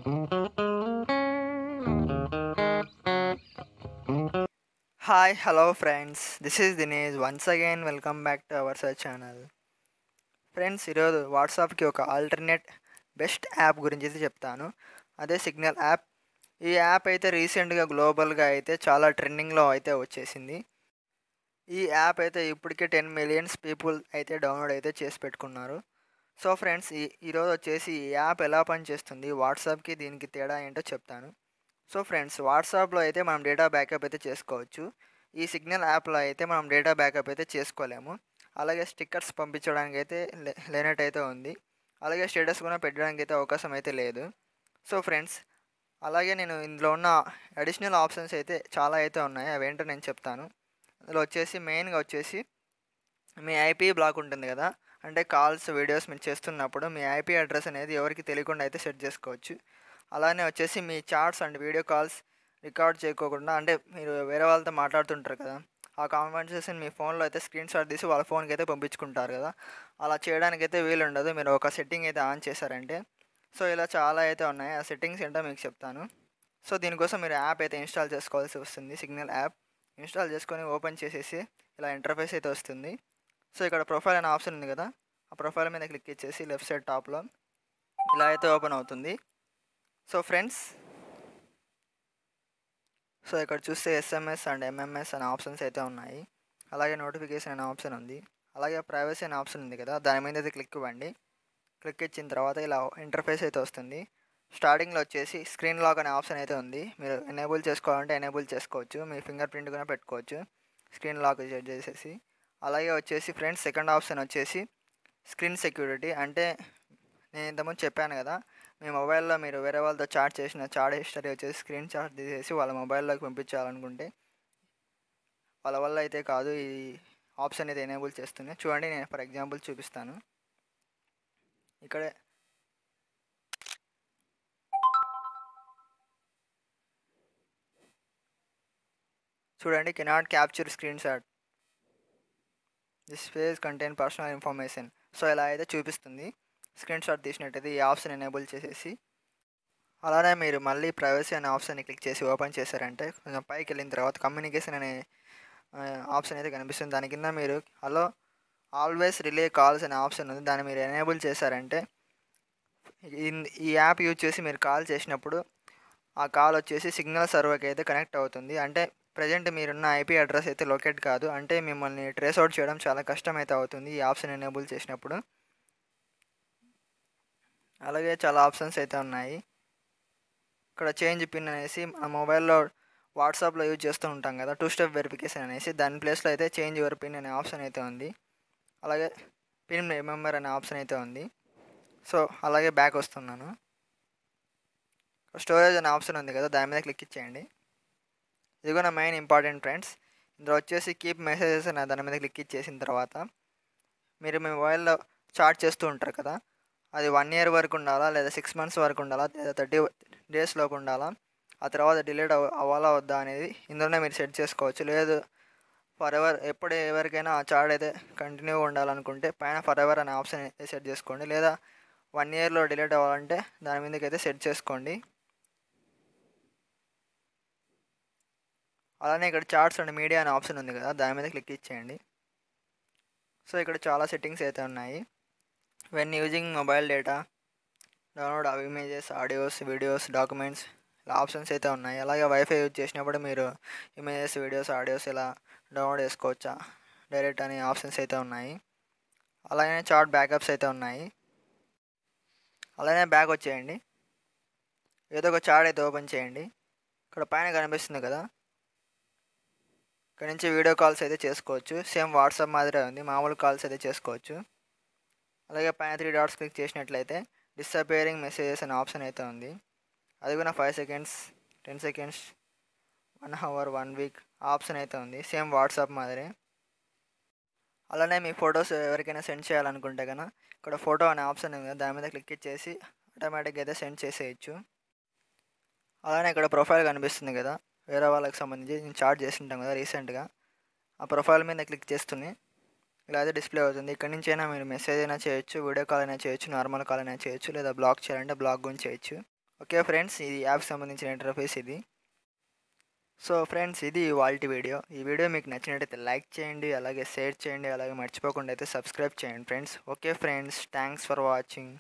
Hi, hello friends. This is Dinesh. Once again, welcome back to our search channel. Friends, ఈరోజు వాట్సాప్కి ఒక alternate best app గురించి అయితే చెప్తాను. అదే సిగ్నల్ యాప్. ఈ యాప్ అయితే రీసెంట్గా గ్లోబల్గా అయితే చాలా ట్రెండింగ్లో అయితే వచ్చేసింది. ఈ యాప్ అయితే ఇప్పటికే 10 మిలియన్స్ పీపుల్ అయితే డౌన్లోడ్ అయితే చేసి పెట్టుకున్నారు. సో ఫ్రెండ్స్, ఈరోజు వచ్చేసి ఈ యాప్ ఎలా పనిచేస్తుంది, వాట్సాప్కి దీనికి తేడా ఏంటో చెప్తాను. సో ఫ్రెండ్స్, వాట్సాప్లో అయితే మనం డేటా బ్యాకప్ అయితే చేసుకోవచ్చు. ఈ సిగ్నల్ యాప్లో అయితే మనం డేటా బ్యాకప్ అయితే చేసుకోలేము. అలాగే స్టిక్కర్స్ పంపించడానికి అయితే లేనట్టయితే ఉంది. అలాగే స్టేటస్ కూడా పెట్టడానికి అయితే అవకాశం అయితే లేదు. సో ఫ్రెండ్స్, అలాగే నేను ఇందులో ఉన్న అడిషనల్ ఆప్షన్స్ అయితే చాలా అయితే ఉన్నాయి. అవేంటో నేను చెప్తాను. అందులో వచ్చేసి మెయిన్గా వచ్చేసి మీ ఐపీ బ్లాక్ ఉంటుంది కదా, అంటే కాల్స్ వీడియోస్ మీరు చేస్తున్నప్పుడు మీ ఐపీ అడ్రస్ అనేది ఎవరికి తెలియకుండా అయితే సెట్ చేసుకోవచ్చు. అలానే వచ్చేసి మీ chats and video calls record చేయకోకుండా, అంటే మీరు వేరే వాళ్ళతో మాట్లాడుతుంటారు కదా, ఆ కాన్వర్సేషన్ మీ ఫోన్లో అయితే స్క్రీన్ షాట్ తీసి వాళ్ళ ఫోన్కి అయితే పంపించుకుంటారు కదా, అలా చేయడానికైతే వీలు ఉండదు. మీరు ఒక సెట్టింగ్ అయితే ఆన్ చేశారంటే. సో ఇలా చాలా అయితే ఉన్నాయి. ఆ సెట్టింగ్స్ ఏంటో మీకు చెప్తాను. సో దీనికోసం మీరు యాప్ అయితే ఇన్స్టాల్ చేసుకోవాల్సి వస్తుంది. సిగ్నల్ యాప్ ఇన్స్టాల్ చేసుకొని ఓపెన్ చేసేసి ఇలా ఇంటర్ఫేస్ అయితే వస్తుంది. సో ఇక్కడ ప్రొఫైల్ అనే ఆప్షన్ ఉంది కదా, ఆ ప్రొఫైల్ మీద క్లిక్ ఇచ్చేసి లెఫ్ట్ సైడ్ టాప్లో ఇలా అయితే ఓపెన్ అవుతుంది. సో ఫ్రెండ్స్, సో ఇక్కడ చూస్తే ఎస్ఎంఎస్ అండ్ ఎంఎంఎస్ అనే ఆప్షన్స్ అయితే ఉన్నాయి. అలాగే నోటిఫికేషన్ అనే ఆప్షన్ ఉంది. అలాగే ప్రైవసీ అనే ఆప్షన్ ఉంది కదా, దాని మీద అయితే క్లిక్ ఇవ్వండి. క్లిక్ ఇచ్చిన తర్వాత ఇలా ఇంటర్ఫేస్ అయితే వస్తుంది. స్టార్టింగ్లో వచ్చేసి స్క్రీన్ లాక్ అనే ఆప్షన్ అయితే ఉంది. మీరు ఎనేబుల్ చేసుకోవాలంటే ఎనేబుల్ చేసుకోవచ్చు. మీ ఫింగర్ ప్రింట్ కూడా పెట్టుకోవచ్చు స్క్రీన్ లాక్ సెట్ చేసేసి. అలాగే వచ్చేసి ఫ్రెండ్స్, సెకండ్ ఆప్షన్ వచ్చేసి స్క్రీన్ సెక్యూరిటీ. అంటే నేను ఇంతకుముందు చెప్పాను కదా, మీ మొబైల్లో మీరు వేరే వాళ్ళతో చాట్ చేసిన చాట్ హిస్టరీ వచ్చేసి స్క్రీన్ షాట్ తీసేసి వాళ్ళ మొబైల్లోకి పంపించాలనుకుంటే వాళ్ళ వల్ల అయితే కాదు. ఈ ఆప్షన్ అయితే ఎనేబుల్ చేస్తుంది. చూడండి, నేను ఫర్ ఎగ్జాంపుల్ చూపిస్తాను. ఇక్కడే చూడండి, cannot capture screen shot, this page contain personal information. So ఇలా అయితే చూపిస్తుంది. స్క్రీన్ షాట్ తీసినట్టయితే ఈ ఆప్షన్ ఎనేబుల్ చేసేసి, అలానే మీరు మళ్ళీ ప్రైవసీ అనే ఆప్షన్ని క్లిక్ చేసి ఓపెన్ చేశారంటే కొంచెం పైకి వెళ్ళిన తర్వాత కమ్యూనికేషన్ అనే ఆప్షన్ అయితే కనిపిస్తుంది. దాని కింద మీరు హలో ఆల్వేస్ రిలే కాల్స్ అనే ఆప్షన్ ఉంది. దాన్ని మీరు ఎనేబుల్ చేశారంటే ఈ యాప్ యూజ్ చేసి మీరు కాల్ చేసినప్పుడు ఆ కాల్ వచ్చేసి సిగ్నల్ సర్వర్కి అయితే కనెక్ట్ అవుతుంది. అంటే ప్రజెంట్ మీరున్న ఐపీ అడ్రస్ అయితే లొకేట్ కాదు. అంటే మిమ్మల్ని ట్రేస్ అవుట్ చేయడం చాలా కష్టం అయితే అవుతుంది ఈ ఆప్షన్ ఎనేబుల్ చేసినప్పుడు. అలాగే చాలా ఆప్షన్స్ అయితే ఉన్నాయి. ఇక్కడ చేంజ్ పిన్ అనేసి మన మొబైల్లో వాట్సాప్లో యూజ్ చేస్తూ ఉంటాం కదా, 2 స్టెప్ వెరిఫికేషన్ అనేసి, దాని ప్లేస్లో అయితే చేంజ్ యువర్ పిన్ అనే ఆప్షన్ అయితే ఉంది. అలాగే పిన్ రిమెంబర్ అనే ఆప్షన్ అయితే ఉంది. సో అలాగే బ్యాక్ వస్తున్నాను. స్టోరేజ్ అనే ఆప్షన్ ఉంది కదా, దాని మీద క్లిక్ ఇచ్చేయండి. ఇది కూడా మెయిన్ ఇంపార్టెంట్ ఫ్రెండ్స్. ఇందులో వచ్చేసి కీప్ మెసేజెస్ అనే దాని మీద క్లిక్ ఇచ్చేసిన తర్వాత మీరు మీ మొబైల్లో చాట్ చేస్తూ ఉంటారు కదా, అది 1 ఇయర్ వరకు ఉండాలా, లేదా 6 మంత్స్ వరకు ఉండాలా, లేదా 30 డేస్లోకి ఉండాలా, ఆ తర్వాత డిలీట్ అవ్వాలా వద్దా అనేది ఇందులోనే మీరు సెట్ చేసుకోవచ్చు. లేదు ఫర్ ఎవర్ ఎప్పుడు ఎవరికైనా ఆ చాట్ అయితే కంటిన్యూగా ఉండాలనుకుంటే పైన ఫర్ ఎవర్ అనే ఆప్షన్ అయితే సెట్ చేసుకోండి. లేదా 1 ఇయర్లో డిలీట్ అవ్వాలంటే దాని మీదకైతే సెట్ చేసుకోండి. అలానే ఇక్కడ చాట్స్ అండ్ మీడియా అనే ఆప్షన్ ఉంది కదా, దాని మీద క్లిక్ ఇచ్చేయండి. సో ఇక్కడ చాలా సెట్టింగ్స్ అయితే ఉన్నాయి. When using mobile data, download of images, audios, videos, documents, ఇలా ఆప్షన్స్ అయితే ఉన్నాయి. అలాగే వైఫై యూజ్ చేసినప్పుడు మీరు ఇమేజెస్, వీడియోస్, ఆడియోస్ ఇలా డౌన్లోడ్ చేసుకోవచ్చా డైరెక్ట్ అనే ఆప్షన్స్ అయితే ఉన్నాయి. అలాగే చాట్ బ్యాకప్స్ అయితే ఉన్నాయి. అలానే బ్యాక్ వచ్చేయండి. ఏదో ఒక చాట్ అయితే ఓపెన్ చేయండి. ఇక్కడ పైన కనిపిస్తుంది కదా, ఇక్కడ నుంచి వీడియో కాల్స్ అయితే చేసుకోవచ్చు. సేమ్ వాట్సాప్ మాదిరే ఉంది, మామూలు కాల్స్ అయితే చేసుకోవచ్చు. అలాగే పైన 3 డాట్స్ క్లిక్ చేసినట్లయితే డిసపియరింగ్ మెసేజెస్ అనే ఆప్షన్ అయితే ఉంది. అది కూడా 5 seconds, 10 seconds, 1 hour, 1 week option అయితే ఉంది, సేమ్ వాట్సాప్ మాదిరే. అలానే మీ ఫొటోస్ ఎవరికైనా సెండ్ చేయాలనుకుంటే కనుక ఇక్కడ ఫోటో అనే ఆప్షన్ ఉంది కదా, దాని మీద క్లిక్ ఇచ్చేసి ఆటోమేటిక్గా అయితే సెండ్ చేసేయచ్చు. అలానే ఇక్కడ ప్రొఫైల్ కనిపిస్తుంది కదా, వేరే వాళ్ళకి సంబంధించి నేను చాట్ చేసి ఉంటాం కదా రీసెంట్గా, ఆ ప్రొఫైల్ మీద క్లిక్ చేస్తూనే ఇలా అయితే డిస్ప్లే అవుతుంది. ఇక్కడ నుంచి అయినా మీరు మెసేజ్ అయినా చేయొచ్చు, వీడియో కాల్ అయినా చేయొచ్చు, నార్మల్ కాల్ అయినా చేయొచ్చు, లేదా బ్లాక్ చేయాలంటే బ్లాక్ కూడా చేయొచ్చు. ఓకే ఫ్రెండ్స్, ఇది యాప్కి సంబంధించిన ఇంటర్ఫేస్ ఇది. సో ఫ్రెండ్స్, ఇది ఇవాల్టి వీడియో. ఈ వీడియో మీకు నచ్చినట్టయితే లైక్ చేయండి, అలాగే షేర్ చేయండి, అలాగే మర్చిపోకుండా అయితే సబ్స్క్రైబ్ చేయండి friends. Okay friends, thanks for watching.